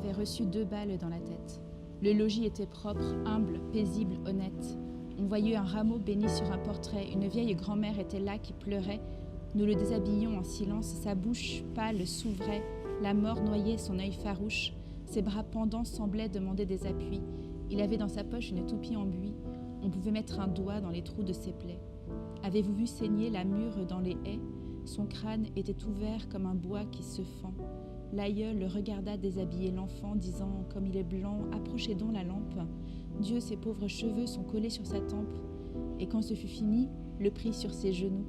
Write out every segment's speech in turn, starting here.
avait reçu 2 balles dans la tête. Le logis était propre, humble, paisible, honnête. On voyait un rameau béni sur un portrait. Une vieille grand-mère était là qui pleurait. Nous le déshabillions en silence. Sa bouche pâle s'ouvrait. La mort noyait son œil farouche. Ses bras pendants semblaient demander des appuis. Il avait dans sa poche une toupie en buis. On pouvait mettre un doigt dans les trous de ses plaies. Avez-vous vu saigner la mûre dans les haies? Son crâne était ouvert comme un bois qui se fend. L'aïeul regarda déshabiller l'enfant, disant, comme il est blanc, « Approchez donc la lampe. » Dieu, ses pauvres cheveux sont collés sur sa tempe. Et quand ce fut fini, le prit sur ses genoux.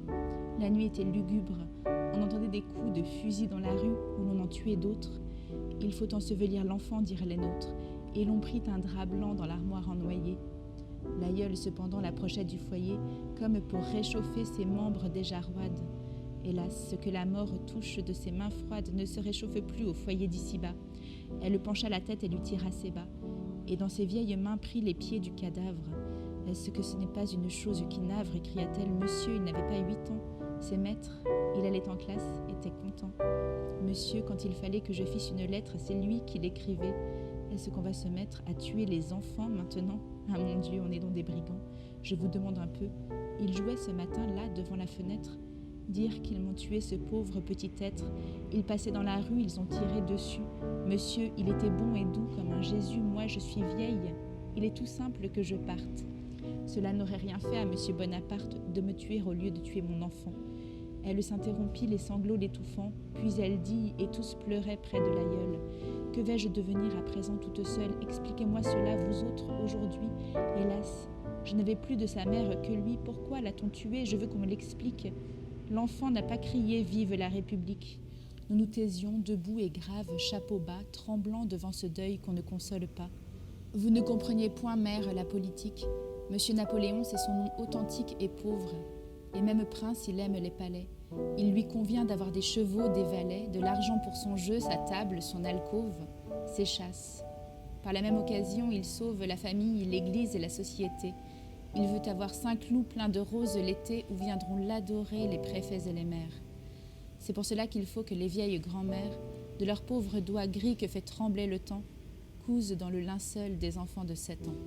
La nuit était lugubre. On entendait des coups de fusil dans la rue où l'on en tuait d'autres. « Il faut ensevelir l'enfant, dirent les nôtres. » Et l'on prit un drap blanc dans l'armoire en noyer. L'aïeul cependant l'approchait du foyer, comme pour réchauffer ses membres déjà roides. Hélas, ce que la mort touche de ses mains froides ne se réchauffe plus au foyer d'ici-bas. Elle pencha la tête et lui tira ses bas, et dans ses vieilles mains prit les pieds du cadavre. « Est-ce que ce n'est pas une chose qui navre » cria-t-elle. « Monsieur, il n'avait pas 8 ans. Ses maîtres, il allait en classe, étaient contents. Monsieur, quand il fallait que je fisse une lettre, c'est lui qui l'écrivait. Est-ce qu'on va se mettre à tuer les enfants maintenant? Ah mon Dieu, on est donc des brigands. Je vous demande un peu. Ils jouaient ce matin là devant la fenêtre. Dire qu'ils m'ont tué ce pauvre petit être. Ils passaient dans la rue, ils ont tiré dessus. Monsieur, il était bon et doux comme un Jésus. Moi, je suis vieille. Il est tout simple que je parte. Cela n'aurait rien fait à Monsieur Bonaparte de me tuer au lieu de tuer mon enfant. Elle s'interrompit, les sanglots l'étouffant, puis elle dit, et tous pleuraient près de l'aïeul. Que vais-je devenir à présent toute seule? Expliquez-moi cela, vous autres, aujourd'hui. Hélas, je n'avais plus de sa mère que lui. Pourquoi l'a-t-on tué? Je veux qu'on me l'explique. L'enfant n'a pas crié « Vive la République !» Nous nous taisions, debout et graves, chapeau bas, tremblants devant ce deuil qu'on ne console pas. Vous ne compreniez point, mère, la politique. Monsieur Napoléon, c'est son nom authentique et pauvre. Et même prince, il aime les palais. Il lui convient d'avoir des chevaux, des valets, de l'argent pour son jeu, sa table, son alcôve, ses chasses. Par la même occasion, il sauve la famille, l'église et la société. Il veut avoir 5 loups pleins de roses l'été où viendront l'adorer les préfets et les maires. C'est pour cela qu'il faut que les vieilles grand-mères, de leurs pauvres doigts gris que fait trembler le temps, cousent dans le linceul des enfants de 7 ans.